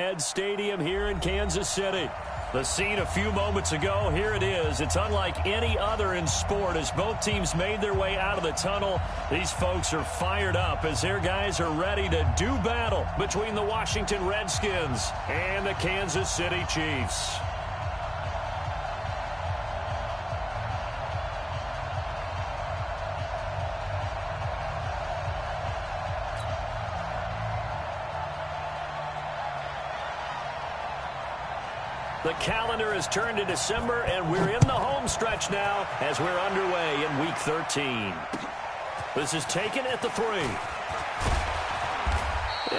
Arrowhead Stadium here in Kansas City. The scene a few moments ago, here it is. It's unlike any other in sport as both teams made their way out of the tunnel. These folks are fired up as their guys are ready to do battle between the Washington Redskins and the Kansas City Chiefs. The calendar has turned to December, and we're in the home stretch now as we're underway in Week 13. This is taken at the 3.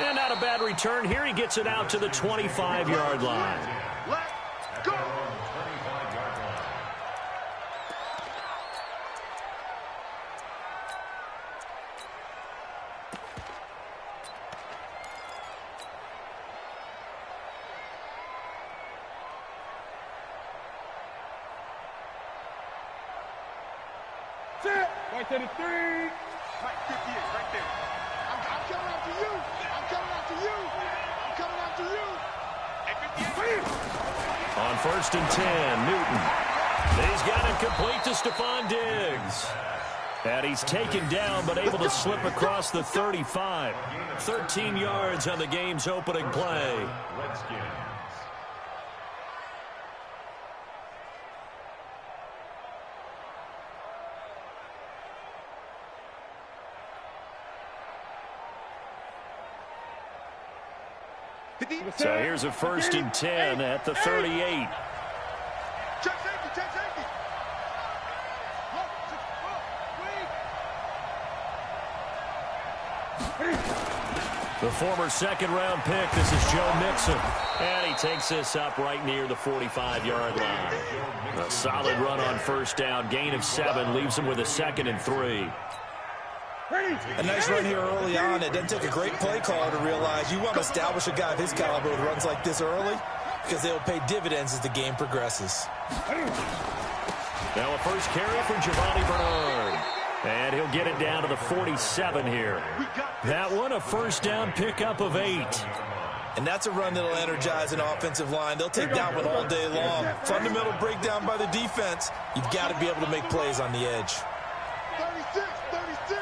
And not a bad return here. He gets it out to the 25-yard line. Let's go! Right to the 3. Right 58, right there. I'm coming after you. I'm coming after you. I'm coming after you. At 58. On 1st and 10, Newton. He's got it complete to Stephon Diggs. And he's taken down but able to slip across the 35. 13 yards on the game's opening play. So here's a 1st and 10 at the 38. Check safety, check safety. The former second-round pick, this is Joe Mixon. And he takes this up right near the 45-yard line. A solid run on 1st down, gain of 7, leaves him with a 2nd and 3. A nice run here early on. It doesn't take a great play caller to realize you want to establish a guy of his caliber with runs like this early because they'll pay dividends as the game progresses. Now a first carry for Giovanni Bernard. And he'll get it down to the 47 here. That one, a 1st down pickup of 8. And that's a run that'll energize an offensive line. They'll take that one all day long. Fundamental breakdown by the defense. You've got to be able to make plays on the edge. 36, 36.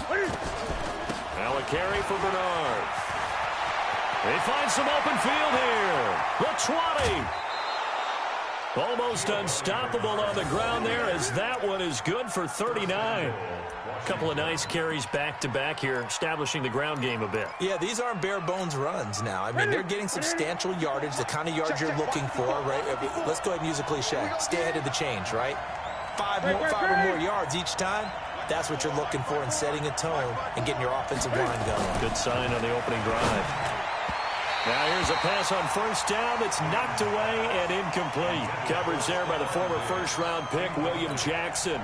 Great. Now a carry for Bernard. They find some open field here. The 20. Almost unstoppable on the ground there as that one is good for 39. A couple of nice carries back-to-back here, establishing the ground game a bit. Yeah, these aren't bare-bones runs now. I mean, they're getting substantial yardage, the kind of yards you're looking for, right? Let's go ahead and use a cliche. Stay ahead of the change, right? Five or more yards each time. That's what you're looking for in setting a tone and getting your offensive line going. Good sign on the opening drive. Now here's a pass on 1st down that's knocked away and incomplete. Coverage there by the former 1st-round pick, William Jackson.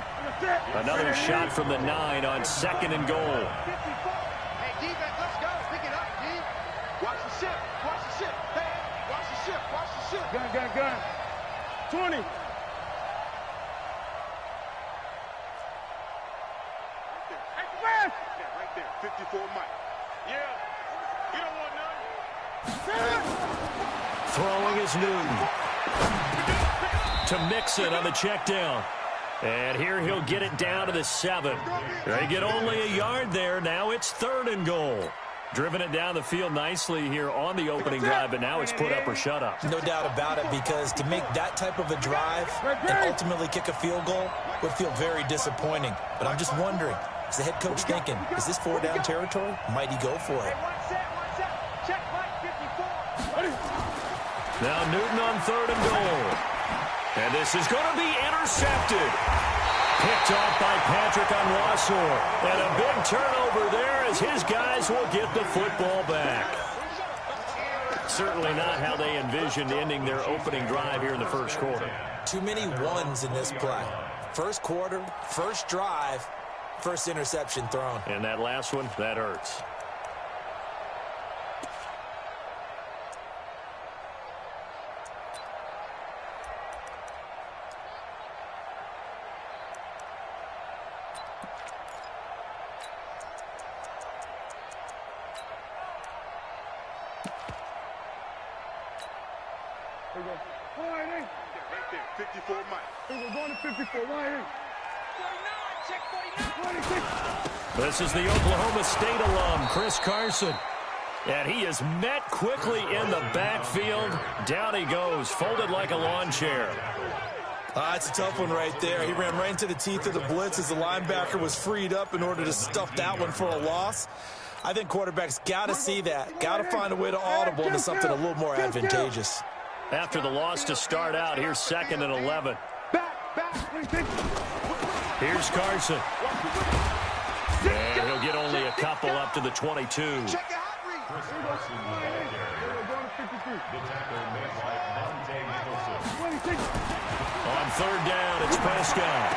Another shot from the 9 on 2nd and goal. Hey, defense, let's go. Pick it up, D. Watch the ship. Watch the ship. Hey, watch the ship. Watch the ship. Gun. 20. Right there. 54 Mike. Yeah. You don't want none. Throwing is Newton. To Mixon on the check down. And here he'll get it down to the 7. They get only a yard there. Now it's 3rd and goal. Driven it down the field nicely here on the opening drive, but now it's put up or shut up. No doubt about it, because to make that type of a drive and ultimately kick a field goal would feel very disappointing. But I'm just wondering, is the head coach thinking, is this 4-down territory? Might he go for it? Now Newton on 3rd and goal. And this is going to be intercepted. Picked off by Patrick Onwuasor. And a big turnover there as his guys will get the football back. Certainly not how they envisioned ending their opening drive here in the 1st quarter. Too many ones in this play. 1st quarter, 1st drive, 1st interception thrown. And that last one, that hurts. Right there. 54 Mike. We're going to 54. Right 49. Check 49. This is the Oklahoma State alum, Chris Carson. And he is met quickly in the backfield. Down he goes, folded like a lawn chair. It's a tough one right there. He ran right into the teeth of the blitz as the linebacker was freed up in order to stuff that one for a loss. I think quarterbacks got to see that. Got to find a way to audible into something a little more advantageous. After the loss to start out, here's 2nd and 11. Here's Carson. And he'll get only a couple up to the 22. On 3rd down, it's Prescott.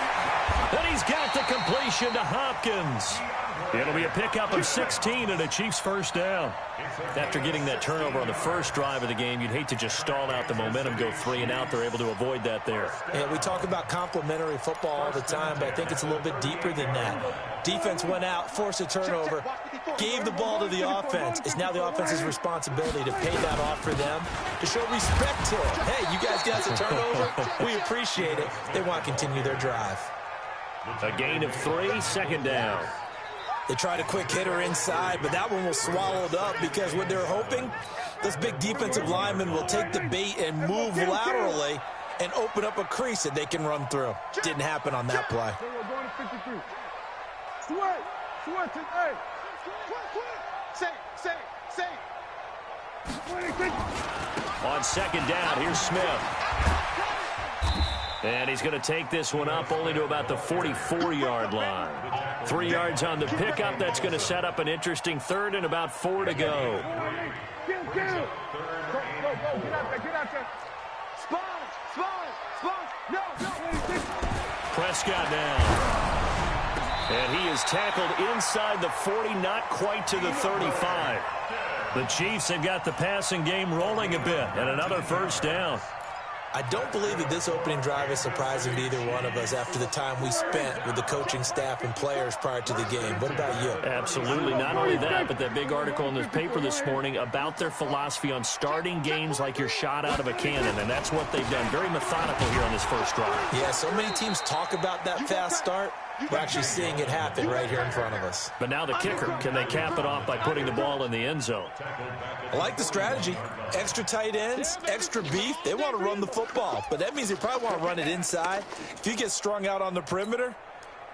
And he's got the completion to Hopkins. It'll be a pickup of 16 and a Chiefs first down. After getting that turnover on the first drive of the game, you'd hate to just stall out the momentum, go 3 and out. They're able to avoid that there. Yeah, we talk about complementary football all the time, but I think it's a little bit deeper than that. Defense went out, forced a turnover, gave the ball to the offense. It's now the offense's responsibility to pay that off for them, to show respect to it. Hey, you guys got the turnover. We appreciate it. They want to continue their drive. A gain of 3, 2nd down. They tried a quick hitter inside, but that one was swallowed up because what they're hoping, this big defensive lineman will take the bait and move laterally and open up a crease that they can run through. Didn't happen on that play. On 2nd down, here's Smith. And he's going to take this one up only to about the 44-yard line. 3 yards on the pickup. That's going to set up an interesting 3rd and about 4 to go. Prescott now. And he is tackled inside the 40, not quite to the 35. The Chiefs have got the passing game rolling a bit, and another first down. I don't believe that this opening drive is surprising to either one of us after the time we spent with the coaching staff and players prior to the game. What about you? Absolutely. Not only that, but that big article in the paper this morning about their philosophy on starting games like you're shot out of a cannon, and that's what they've done. Very methodical here on this first drive. Yeah, so many teams talk about that fast start. We're actually seeing it happen right here in front of us. But now the kicker. Can they cap it off by putting the ball in the end zone? I like the strategy. Extra tight ends, extra beef. They want to run the football, but that means they probably want to run it inside. If you get strung out on the perimeter,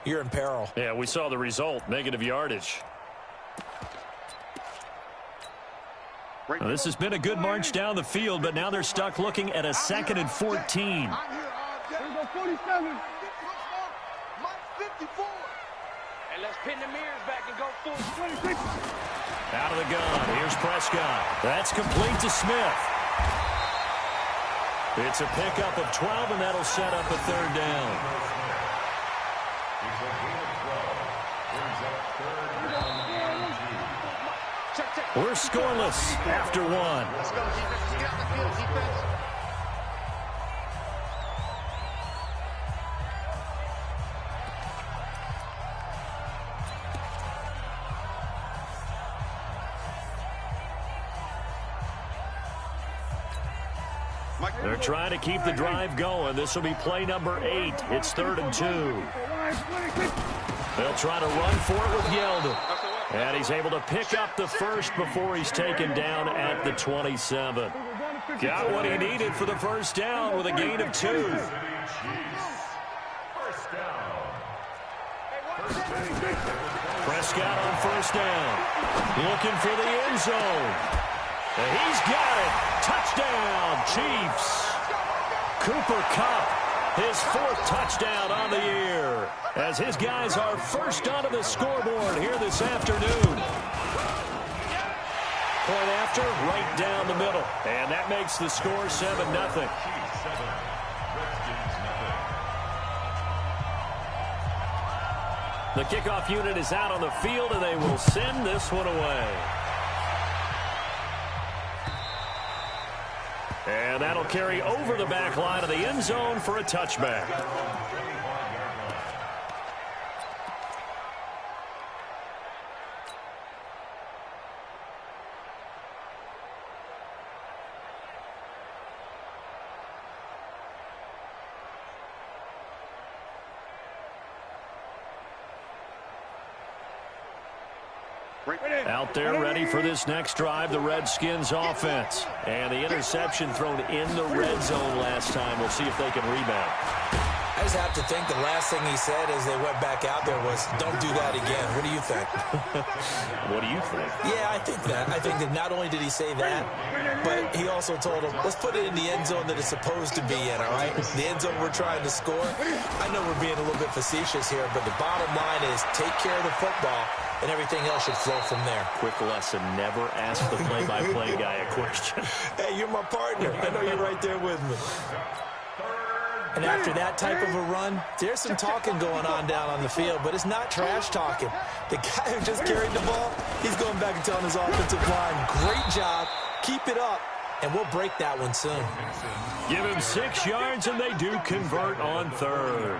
you're in peril. Yeah, we saw the result, negative yardage. Well, this has been a good march down the field, but now they're stuck looking at a 2nd and 14. And let's pin the mirrors back and go full. Out of the gun. Here's Prescott. That's complete to Smith. It's a pickup of 12, and that'll set up a 3rd down. We're scoreless after 1. Let's go, defense. Get out the field, defense. They're trying to keep the drive going. This will be play number 8. It's 3rd and 2. They'll try to run for it with Yeldon. And he's able to pick up the first before he's taken down at the 27. Got what he needed for the first down with a gain of 2. Prescott on first down. Looking for the end zone. And he's got it. Touchdown, Chiefs. Cooper Kupp, his 4th touchdown on the year, as his guys are first onto the scoreboard here this afternoon. Point after, right down the middle. And that makes the score 7-0. The kickoff unit is out on the field, and they will send this one away. And that'll carry over the back line of the end zone for a touchback. Out there ready for this next drive, the Redskins offense. And the interception thrown in the red zone last time. We'll see if they can rebound. I just have to think the last thing he said as they went back out there was, don't do that again. What do you think? What do you think? Yeah, I think that. I think that not only did he say that, but he also told him, let's put it in the end zone that it's supposed to be in, all right? The end zone we're trying to score. I know we're being a little bit facetious here, but the bottom line is take care of the football, and everything else should flow from there. Quick lesson, never ask the play-by-play guy a question. Hey, you're my partner. I know you're right there with me. And after that type of a run, there's some talking going on down on the field, but it's not trash talking. The guy who just carried the ball, he's going back and telling his offensive line, great job, keep it up, and we'll break that one soon. Give him 6 yards, and they do convert on third.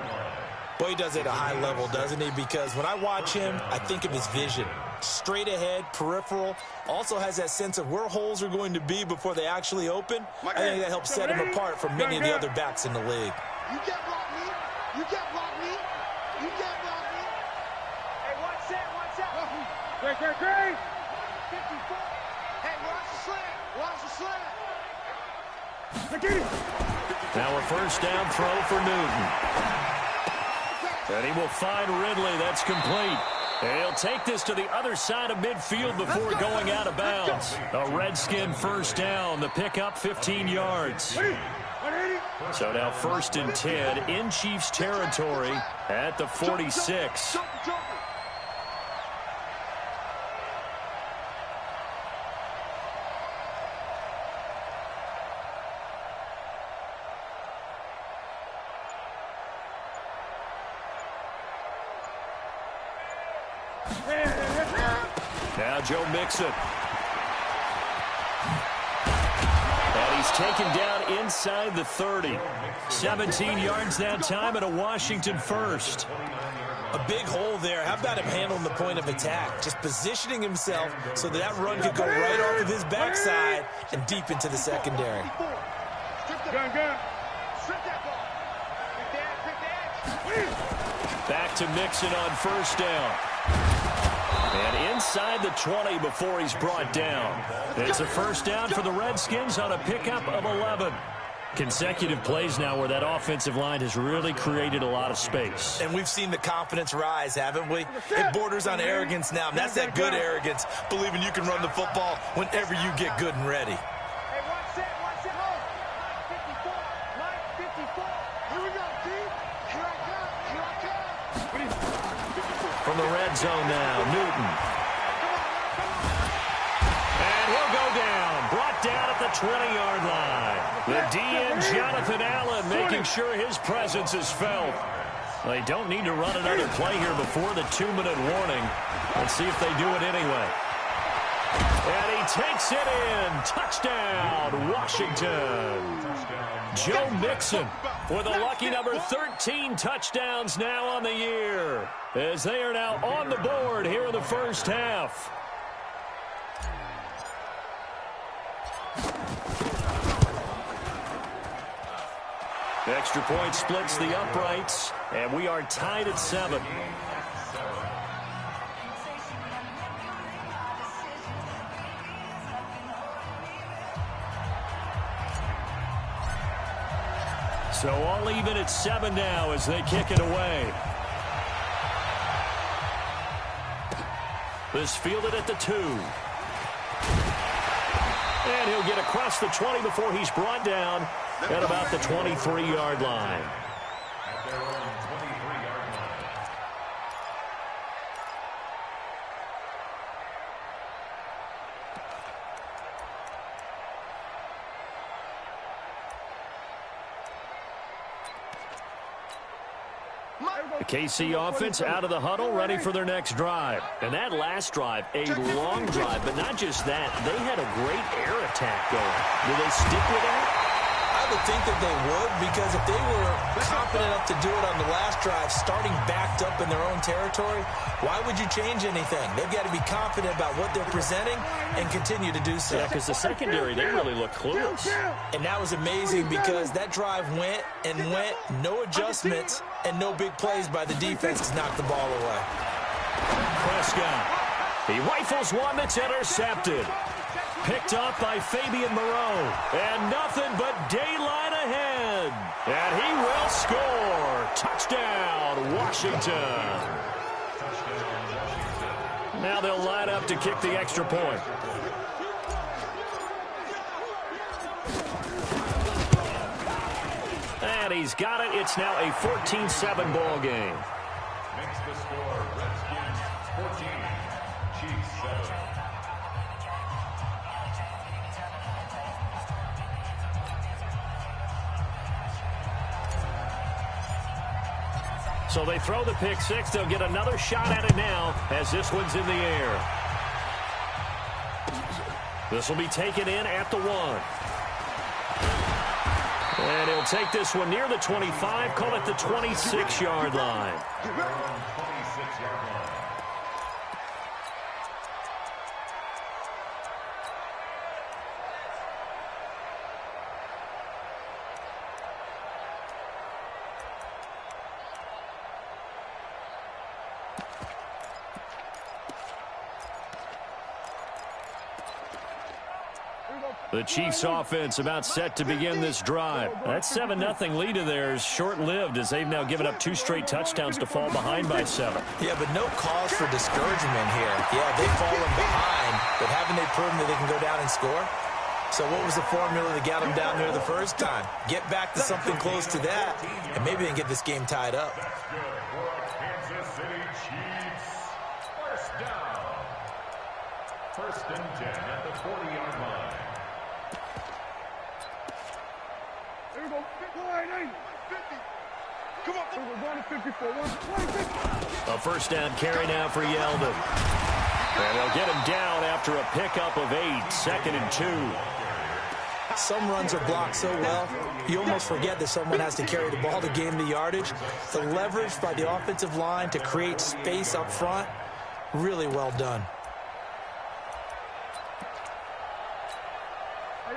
Boy, he does it at a high level, doesn't he? Because when I watch him, I think of his vision. Straight ahead, peripheral, also has that sense of where holes are going to be before they actually open. I think that helps set him apart from many of the other backs in the league. You can't block me. You can't block me. You can't block me. Hey, watch that, watch that. Great. 54. Hey, watch the slant. Watch the slant. Now a first down throw for Newton. And he will find Ridley. That's complete. And he'll take this to the other side of midfield before going out of bounds. A Redskin first down. The pickup 15 yards. So now 1st and 10 in Chiefs territory at the 46. Now Joe Mixon. And he's taken down inside the 30. 17 yards that time and a Washington first. A big hole there. How about him handling the point of attack? Just positioning himself so that run could go right off of his backside and deep into the secondary. Back to Mixon on first down. And inside the 20 before he's brought down. It's a first down for the Redskins on a pickup of 11. Consecutive plays now where that offensive line has really created a lot of space. And we've seen the confidence rise, haven't we? It borders on arrogance now, and that's that good arrogance, believing you can run the football whenever you get good and ready. Hey, watch that, watch that. Line 54. Here we go, D. Here I come. From the red zone now, Newton. And he'll go down. Brought down at the 20-yard line. The DN, Jonathan Allen, making sure his presence is felt. They don't need to run another play here before the 2-minute warning. Let's see if they do it anyway. And he takes it in. Touchdown, Washington. Joe Mixon with a lucky number 13 touchdowns now on the year, as they are now on the board here in the first half. The extra point splits the uprights, and we are tied at 7. So all even at 7 now as they kick it away. This fielded at the 2. And he'll get across the 20 before he's brought down at about the 23-yard line. The KC offense out of the huddle, ready for their next drive. And that last drive, a long drive, but not just that. They had a great air attack going. Do they stick with that? I would think that they would, because if they were confident enough to do it on the last drive, starting backed up in their own territory, why would you change anything? They've got to be confident about what they're presenting and continue to do so. Yeah, because the secondary, they really look clueless. And that was amazing because that drive went and went, no adjustments, and no big plays by the defense to knock the ball away. Prescott. He rifles one that's intercepted. Picked up by Fabian Moreau. And nothing but daylight ahead. And he will score. Touchdown, Washington. Now they'll line up to kick the extra point. And he's got it. It's now a 14-7 ball game. Makes the score Redskins 14, Chiefs 7. So they throw the pick six. They'll get another shot at it now as this one's in the air. This will be taken in at the 1. And he'll take this one near the 25, call it the 26-yard line. 26-yard line. The Chiefs offense about set to begin this drive. That 7-0 lead of theirs short-lived as they've now given up 2 straight touchdowns to fall behind by 7. Yeah, but no cause for discouragement here. Yeah, they've fallen behind, but haven't they proven that they can go down and score? So what was the formula that got them down there the first time? Get back to something close to that, and maybe they can get this game tied up. That's good for Kansas City Chiefs. First down. First and 10 at the 40-yard line. There we go. 50. Come on. 154. 126. A first down carry now for Yeldon. And they'll get him down after a pickup of 8, 2nd and 2. Some runs are blocked so well, you almost forget that someone has to carry the ball to gain the yardage. The leverage by the offensive line to create space up front, really well done.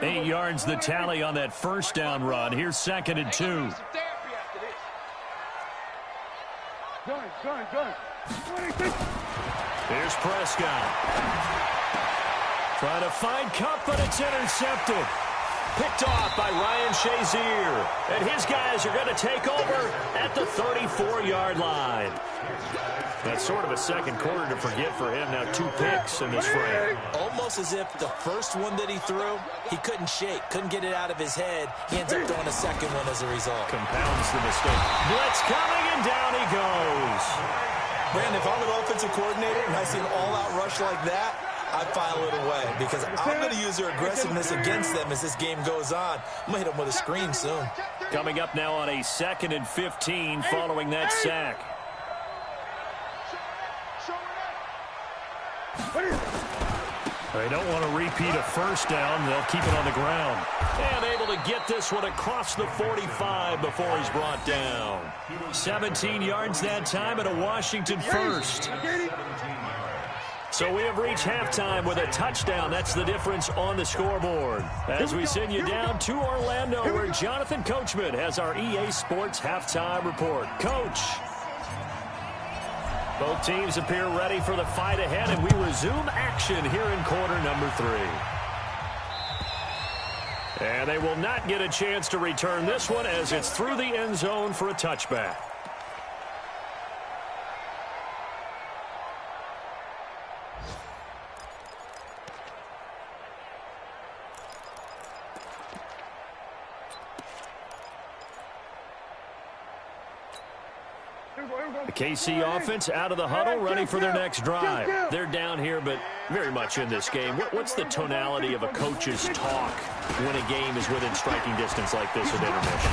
8 yards the tally on that first down run. Here's 2nd and 2. Done. 26. Here's Prescott. Trying to find Cup, but it's intercepted. Picked off by Ryan Shazier. And his guys are going to take over at the 34-yard line. That's sort of a second quarter to forget for him. Now 2 picks in this frame. Almost as if the first one that he threw, he couldn't shake, couldn't get it out of his head. He ends up throwing a second one as a result. Compounds the mistake. Blitz coming, and down he goes. Brandon, if I'm an offensive coordinator and I see an all-out rush like that, I file it away because I'm going to use their aggressiveness against them as this game goes on. I'm going to hit them with a screen soon. Coming up now on a 2nd and 15 following that sack. They don't want to repeat a first down. They'll keep it on the ground. And able to get this one across the 45 before he's brought down. 17 yards that time and a Washington first. So we have reached halftime with a touchdown. That's the difference on the scoreboard. As we send you down to Orlando, where Jonathan Coachman has our EA Sports halftime report. Coach. Both teams appear ready for the fight ahead, and we resume action here in quarter number 3. And they will not get a chance to return this one as it's through the end zone for a touchback. The KC offense out of the huddle, ready for their next drive. They're down here, but very much in this game. What's the tonality of a coach's talk when a game is within striking distance like this at intermission?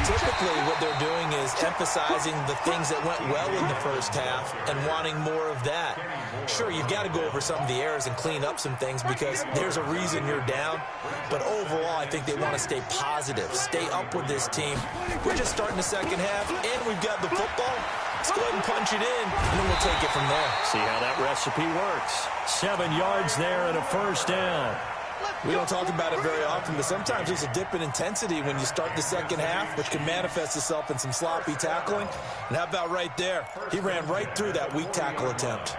Typically, what they're doing is emphasizing the things that went well in the first half and wanting more of that. Sure, you've got to go over some of the errors and clean up some things because there's a reason you're down. But overall, I think they want to stay positive, stay up with this team. We're just starting the second half, and we've got the football. Let's go ahead and punch it in, and then we'll take it from there. See how that recipe works. 7 yards there and a first down. We don't talk about it very often, but sometimes there's a dip in intensity when you start the second half, which can manifest itself in some sloppy tackling. And how about right there? He ran right through that weak tackle attempt.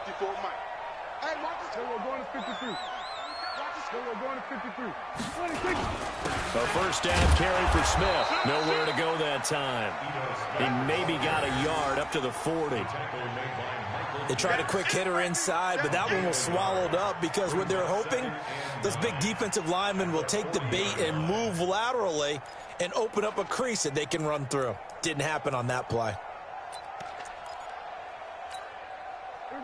54 Mike. Hey, watch this. We're going to 53. Watch this. We're going to 53. 26. A first down carry for Smith. Nowhere to go that time. He maybe got a yard up to the 40. They tried a quick hitter inside, but that one was swallowed up because what they're hoping, those big defensive linemen will take the bait and move laterally and open up a crease that they can run through. Didn't happen on that play.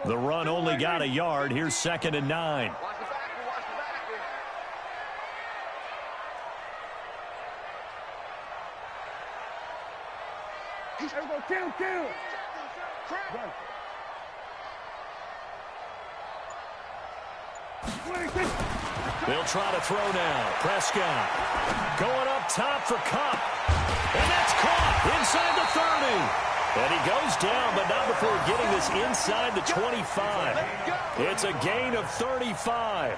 The run only got a yard. Here's 2nd and 9. Watch the back. Watch the back. There we go. Kill. Crap. 26. They'll try to throw now. Prescott going up top for Cup. And that's caught inside the 30. And he goes down, but not before getting this inside the 25. It's a gain of 35.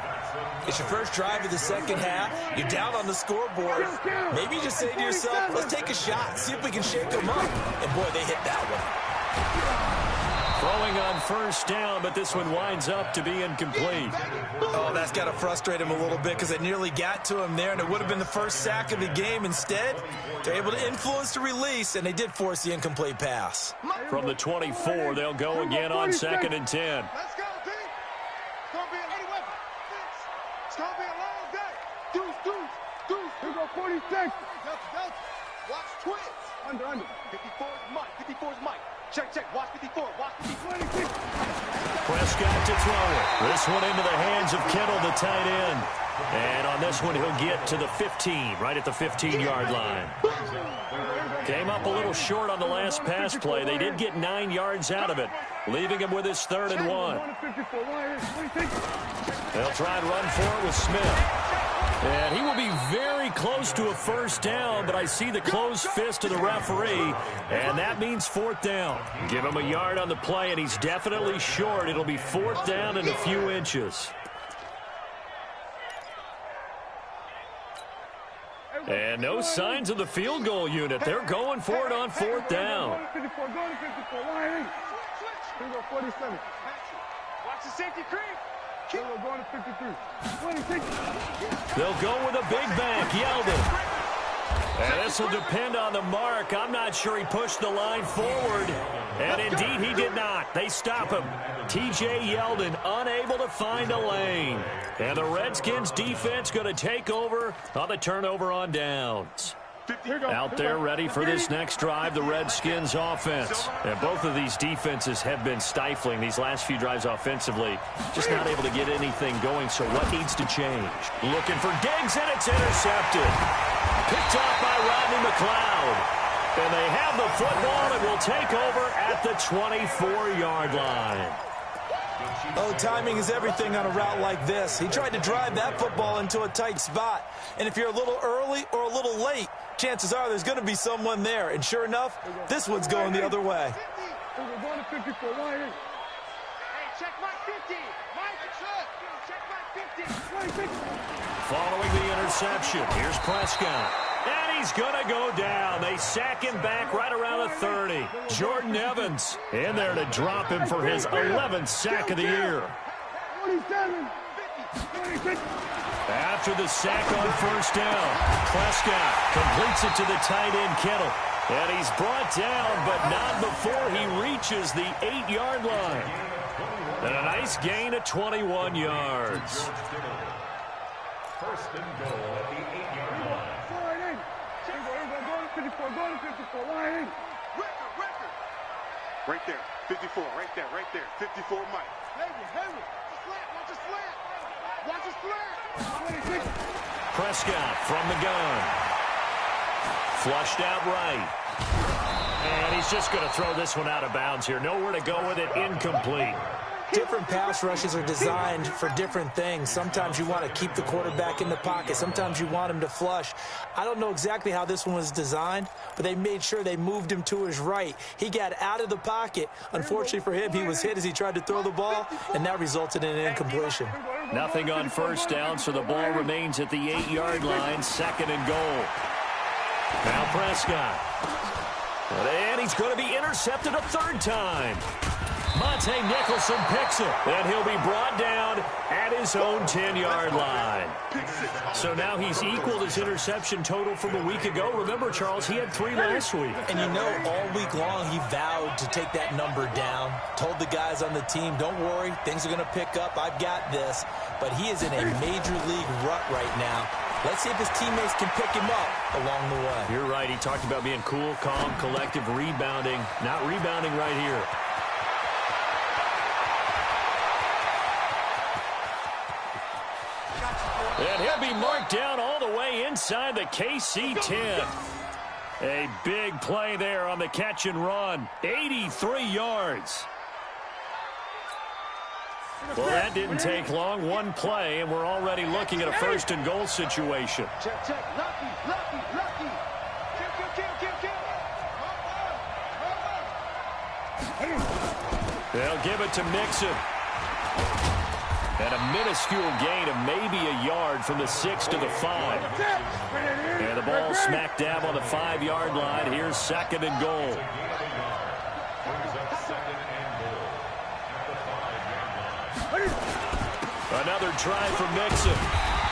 It's your first drive of the second half. You're down on the scoreboard. Maybe you just say to yourself, let's take a shot, see if we can shake them up. And, boy, they hit that one. Throwing on first down, but this one winds up to be incomplete. Oh, that's got to frustrate him a little bit because they nearly got to him there, and it would have been the first sack of the game. Instead, they're able to influence the release, and they did force the incomplete pass. From the 24, they'll go again on 2nd and 10. Let's go, D. It's going to be a weapon. It's going to be a long day. Deuce. Here we go. 46. Delta. Watch twins. Under. 54 is Mike. Check. Watch 54. Watch 54. 26. Prescott to throw it. This one into the hands of Kittle, the tight end. And on this one, he'll get to the 15, right at the 15-yard line. Came up a little short on the last pass play. They did get 9 yards out of it, leaving him with his 3rd and 1. They'll try and run for it with Smith. And he will be very close to a first down, but I see the closed fist of the referee, and that means 4th down. Give him a yard on the play, and he's definitely short. It'll be 4th down and a few inches. And no signs of the field goal unit. They're going for it on 4th down. Go to 54. Line 8. Here we go. 47. Watch the safety creep. Here we go. Going to 53. 26. They'll go with a big back, Yeldon. And this will depend on the mark. I'm not sure he pushed the line forward. And indeed, he did not. They stop him. T.J. Yeldon unable to find a lane. And the Redskins defense going to take over on the turnover on downs. Out there ready for this next drive, the Redskins offense. And both of these defenses have been stifling these last few drives offensively. Just not able to get anything going, so what needs to change? Looking for Diggs, and it's intercepted. Picked off by Rodney McLeod. And they have the football and will take over at the 24-yard line. Oh, timing is everything on a route like this. He tried to drive that football into a tight spot. And if you're a little early or a little late, chances are there's going to be someone there. And sure enough, this one's going the other way. We're going to 54. Line 8. Hey, check my 50. Check my 50. 26. Following the interception, here's Prescott. And he's going to go down. They sack him back right around the 30. Jordan Evans in there to drop him for his 11th sack of the year. 47. 26. After the sack on first down, Prescott completes it to the tight end Kittle. And he's brought down, but not before he reaches the 8-yard line. And a nice gain of 21 yards. First and goal at the 8-yard line. Line 8. Here we go. Going to 54. Going to 54. Line 8. Record. Right there. 54. Right there. 54 Mike. Heavy. Watch the slant. 26. Prescott from the gun. Flushed out right. And he's just going to throw this one out of bounds here. Nowhere to go with it. Incomplete. Different pass rushes are designed for different things. Sometimes you want to keep the quarterback in the pocket. Sometimes you want him to flush. I don't know exactly how this one was designed, but they made sure they moved him to his right. He got out of the pocket. Unfortunately for him, he was hit as he tried to throw the ball, and that resulted in an incompletion. Nothing on first down, so the ball remains at the 8-yard line, 2nd and goal. Now Prescott. And he's going to be intercepted a 3rd time. Monte Nicholson picks it, and he'll be brought down at his own 10-yard line. So now he's equaled his interception total from a week ago. Remember, Charles, he had 3 last week. And you know, all week long he vowed to take that number down, told the guys on the team, don't worry, things are going to pick up, I've got this. But he is in a major league rut right now. Let's see if his teammates can pick him up along the way. You're right. He talked about being cool, calm, collective, rebounding. Not rebounding right here. And he'll be marked down all the way inside the KC 10. A big play there on the catch and run. 83 yards. Well, that didn't take long. One play, and we're already looking at a first and goal situation. Check, check. Lucky. Kill. They'll give it to Mixon. And a minuscule gain of maybe a yard from the 6 to the 5. And the ball smack dab on the 5-yard line. Here's second and goal. Another try for Mixon.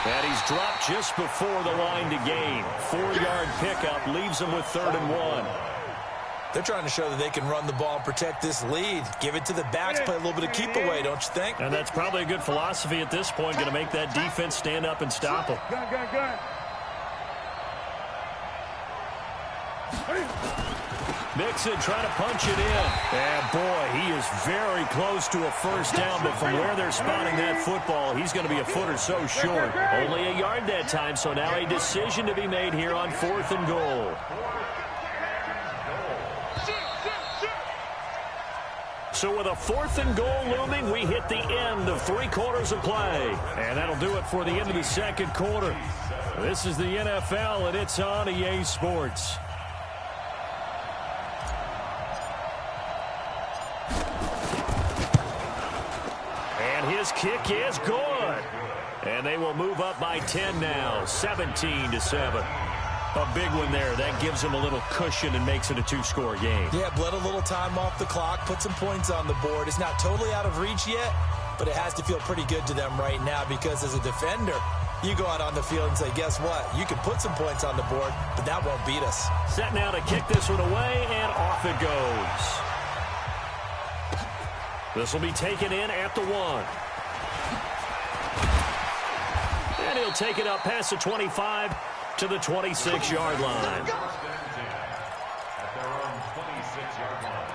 And he's dropped just before the line to gain. 4-yard pickup leaves him with 3rd and 1. They're trying to show that they can run the ball and protect this lead. Give it to the backs, play a little bit of keep away, don't you think? And that's probably a good philosophy at this point. Going to make that defense stand up and stop them. Gun. Mixon trying to punch it in. And boy, he is very close to a first down, but from where they're spotting that football, he's going to be a foot or so short. Only a yard that time, so now a decision to be made here on 4th and goal. So with a 4th and goal looming, we hit the end of 3 quarters of play. And that'll do it for the end of the 2nd quarter. This is the NFL, and it's on EA Sports. And his kick is good. And they will move up by 10 now, 17-7. A big one there. That gives them a little cushion and makes it a 2-score game. Yeah, bled a little time off the clock, put some points on the board. It's not totally out of reach yet, but it has to feel pretty good to them right now because as a defender, you go out on the field and say, guess what? You can put some points on the board, but that won't beat us. Set now to kick this one away, and off it goes. This will be taken in at the 1. And he'll take it up past the 25 to the 26-yard line. At their own 26-yard line.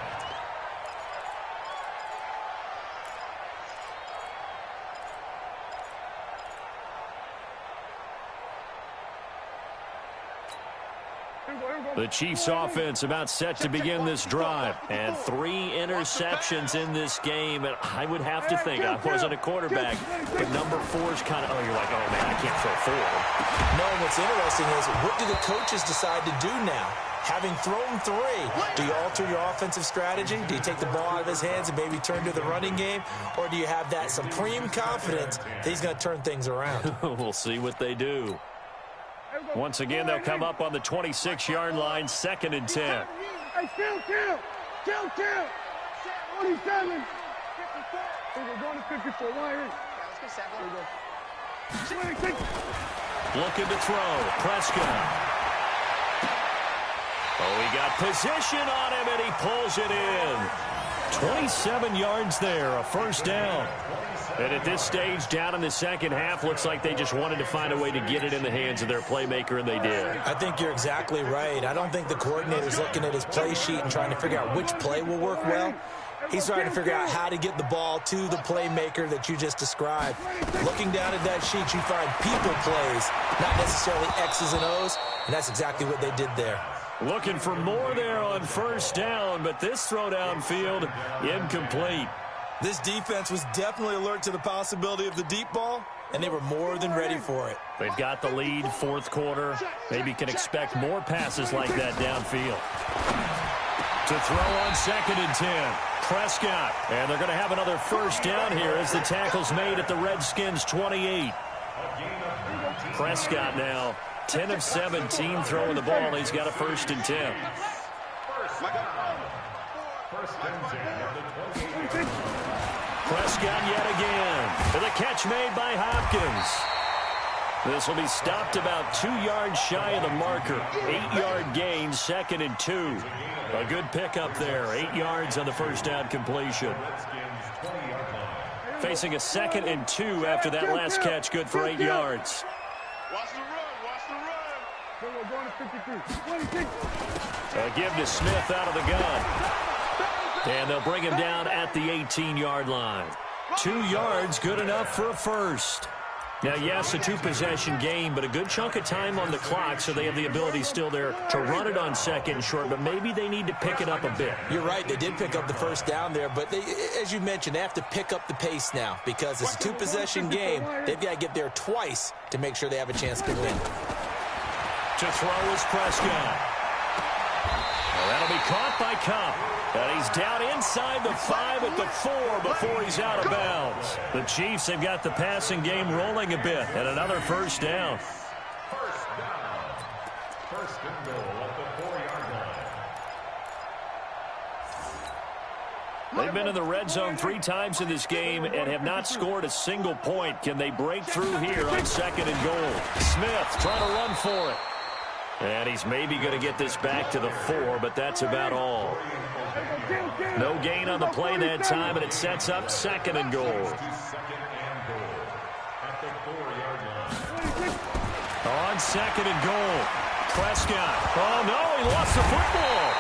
The Chiefs offense about set to begin this drive. And 3 interceptions in this game. And I would have to think, I wasn't a quarterback, but number 4's kind of, you're like, oh, man, I can't throw 4. No, and what's interesting is, what do the coaches decide to do now? Having thrown 3, do you alter your offensive strategy? Do you take the ball out of his hands and maybe turn to the running game? Or do you have that supreme confidence that he's going to turn things around? We'll see what they do. Once again, they'll come up on the 26-yard line, 2nd and 10. Hey, kill. 27. We're going to 54. Looking to throw. Prescott. Oh, he got position on him, and he pulls it in. 27 yards there, a first down. And at this stage, down in the second half, looks like they just wanted to find a way to get it in the hands of their playmaker, and they did. I think you're exactly right. I don't think the coordinator's looking at his play sheet and trying to figure out which play will work well. He's trying to figure out how to get the ball to the playmaker that you just described. Looking down at that sheet, you find people plays, not necessarily X's and O's, and that's exactly what they did there. Looking for more there on first down, but this throw downfield incomplete. This defense was definitely alert to the possibility of the deep ball, and they were more than ready for it. They've got the lead, 4th quarter. Maybe can expect more passes like that downfield. To throw on 2nd and 10. Prescott. And they're going to have another first down here as the tackle's made at the Redskins' 28. Prescott now 10 of 17 throwing the ball. He's got a 1st and 10. First and 10 at the 28-yard line. Prescott yet again. To the catch made by Hopkins. This will be stopped about 2 yards shy of the marker. 8-yard gain, 2nd and 2. A good pickup there. 8 yards on the first down completion. Facing a 2nd and 2 after that last catch, good for 8 yards. Watch the run. Watch the run. We're going to 53. 26. A give to Smith out of the gun. And they'll bring him down at the 18-yard line. 2 yards, good enough for a first. Now, yes, a 2-possession game, but a good chunk of time on the clock, so they have the ability still there to run it on 2nd and short, but maybe they need to pick it up a bit. You're right. They did pick up the first down there, but they, as you mentioned, they have to pick up the pace now because it's a 2-possession game. They've got to get there twice to make sure they have a chance to win. To throw is Prescott. Well, that'll be caught by Cup. And he's down inside the 5 at the 4 before he's out of bounds. The Chiefs have got the passing game rolling a bit, and another first down. First down. First and goal at the 4-yard line. They've been in the red zone 3 times in this game and have not scored a single point. Can they break through here on 2nd and goal? Smith trying to run for it. And he's maybe going to get this back to the 4, but that's about all. No gain on the play that time, and it sets up 2nd and goal. On 2nd and goal, Prescott. Oh, no, he lost the football.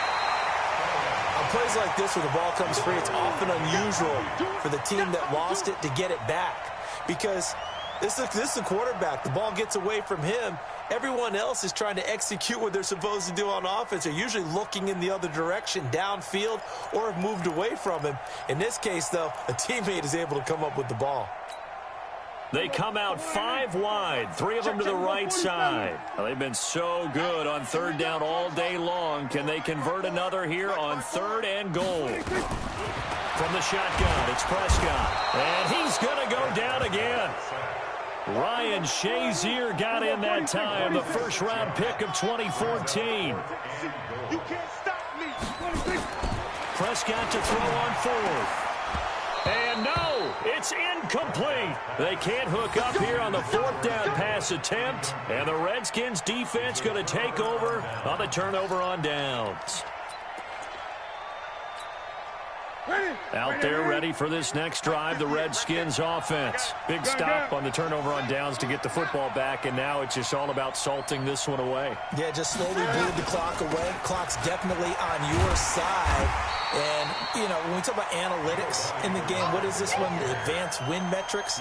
On plays like this where the ball comes free, it's often unusual for the team that lost it to get it back because this is a quarterback. The ball gets away from him. Everyone else is trying to execute what they're supposed to do on offense. They're usually looking in the other direction, downfield, or have moved away from him. In this case, though, a teammate is able to come up with the ball. They come out 5 wide, 3 of them to the right side. Well, they've been so good on 3rd down all day long. Can they convert another here on 3rd and goal? From the shotgun, it's Prescott. And he's going to go down again. Ryan Shazier got in that time, the first-round pick of 2014. You can't stop me. Prescott to throw on 4th. And no, it's incomplete. They can't hook up here on the 4th down pass attempt. And the Redskins defense going to take over on the turnover on downs. Out there ready for this next drive, the Redskins offense. Big stop on the turnover on downs to get the football back, and now it's just all about salting this one away. Yeah, just slowly bleed the clock away. Clock's definitely on your side. And, you know, when we talk about analytics in the game, what is this one? The advanced win metrics?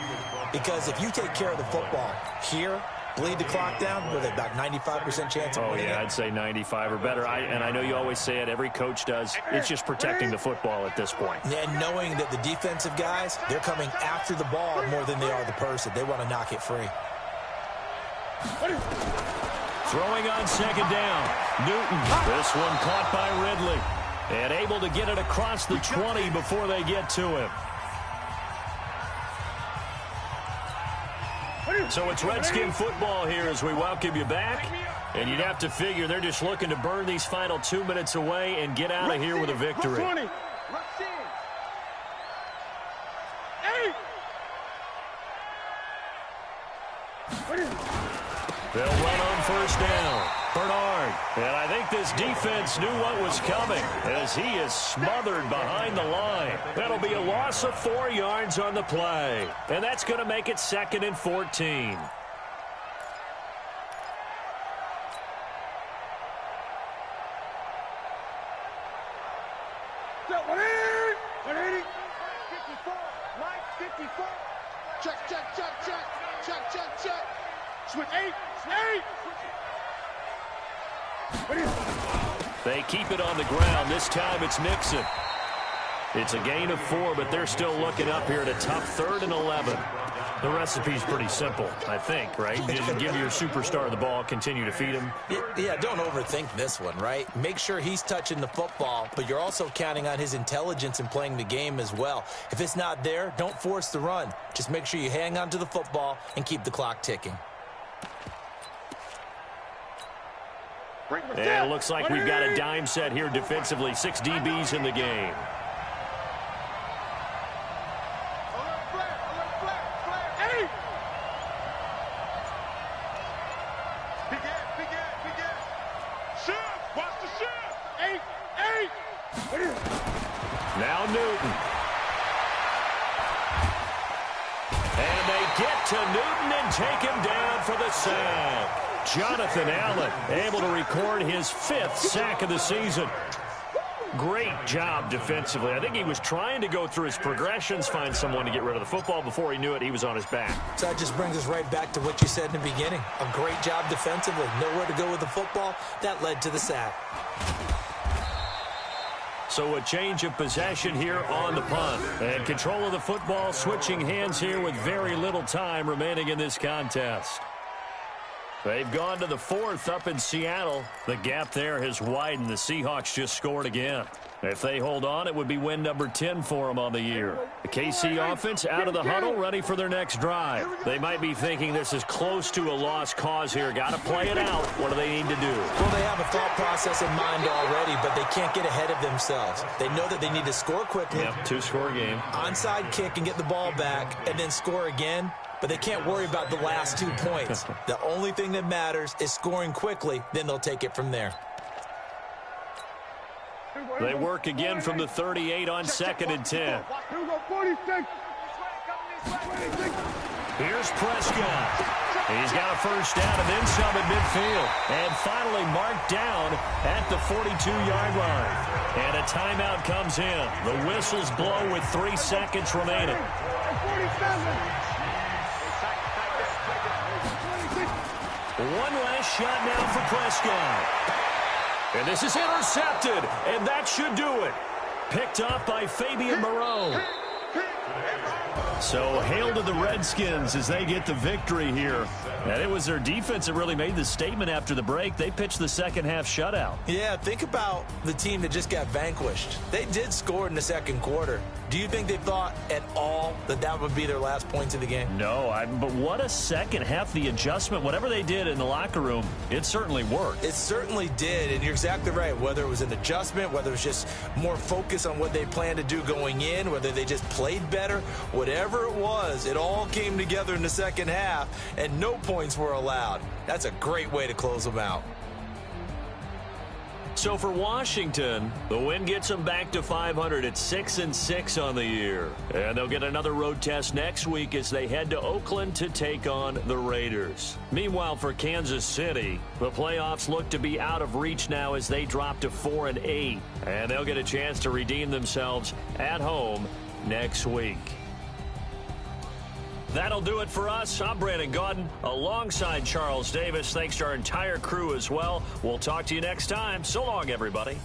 Because if you take care of the football here, bleed the clock down with about 95% chance of winning. Oh, yeah, I'd say 95 or better. And I know you always say it, every coach does. It's just protecting the football at this point. Yeah, and knowing that the defensive guys, they're coming after the ball more than they are the person. They want to knock it free. Throwing on 2nd down. Newton. This one caught by Ridley. And able to get it across the 20 before they get to him. So it's Redskin football here as we welcome you back. And you'd have to figure they're just looking to burn these final 2 minutes away and get out of here with a victory. They'll run on 1st down. Bernard. And I think this defense knew what was coming as he is smothered behind the line. That'll be a loss of 4 yards on the play. And that's going to make it 2nd and 14. Check. Switch 8. They keep it on the ground. This time it's Nixon. It's a gain of 4, but they're still looking up here at a tough 3rd and 11. The recipe's pretty simple, I think, right? Just give your superstar the ball, continue to feed him. Yeah, don't overthink this one, right? Make sure he's touching the football, but you're also counting on his intelligence in playing the game as well. If it's not there, don't force the run. Just make sure you hang on to the football and keep the clock ticking. And it looks like we've got a dime set here defensively. 6 DBs in the game. Now Newton. And they get to Newton and take him down for the sack. Jonathan Allen able to record his 5th sack of the season. Great job defensively. I think he was trying to go through his progressions, find someone to get rid of the football. Before he knew it, he was on his back. So that just brings us right back to what you said in the beginning. A great job defensively. Nowhere to go with the football. That led to the sack. So a change of possession here on the punt. And control of the football, switching hands here with very little time remaining in this contest. They've gone to the 4th up in Seattle. The gap there has widened. The Seahawks just scored again. If they hold on, it would be win number 10 for them on the year. The KC offense out of the huddle, ready for their next drive. They might be thinking this is close to a lost cause here. Got to play it out. What do they need to do? Well, they have a thought process in mind already, but they can't get ahead of themselves. They know that they need to score quickly. Yep, 2-score game. Onside kick and get the ball back, and then score again. But they can't worry about the last 2 points. The only thing that matters is scoring quickly. Then they'll take it from there. They work again from the 38 on 2nd and 10. Here we go, 46. Here's Prescott. He's got a first down and then some at midfield. And finally marked down at the 42-yard line. And a timeout comes in. The whistles blow with 3 seconds remaining. 47. One last shot now for Prescott. And this is intercepted, and that should do it. Picked up by Fabian Moreau. So hail to the Redskins as they get the victory here. And it was their defense that really made the statement after the break. They pitched the second-half shutout. Yeah, think about the team that just got vanquished. They did score in the second quarter. Do you think they thought at all that that would be their last points of the game? No, but what a second half. The adjustment, whatever they did in the locker room, it certainly worked. It certainly did, and you're exactly right. Whether it was an adjustment, whether it was just more focus on what they planned to do going in, whether they just played better, whatever it was, it all came together in the second half, and no points were allowed. That's a great way to close them out. So for Washington, the win gets them back to 500 at 6-6 on the year. And they'll get another road test next week as they head to Oakland to take on the Raiders. Meanwhile, for Kansas City, the playoffs look to be out of reach now as they drop to 4-8. And they'll get a chance to redeem themselves at home next week. That'll do it for us. I'm Brandon Gaudin alongside Charles Davis. Thanks to our entire crew as well. We'll talk to you next time. So long, everybody.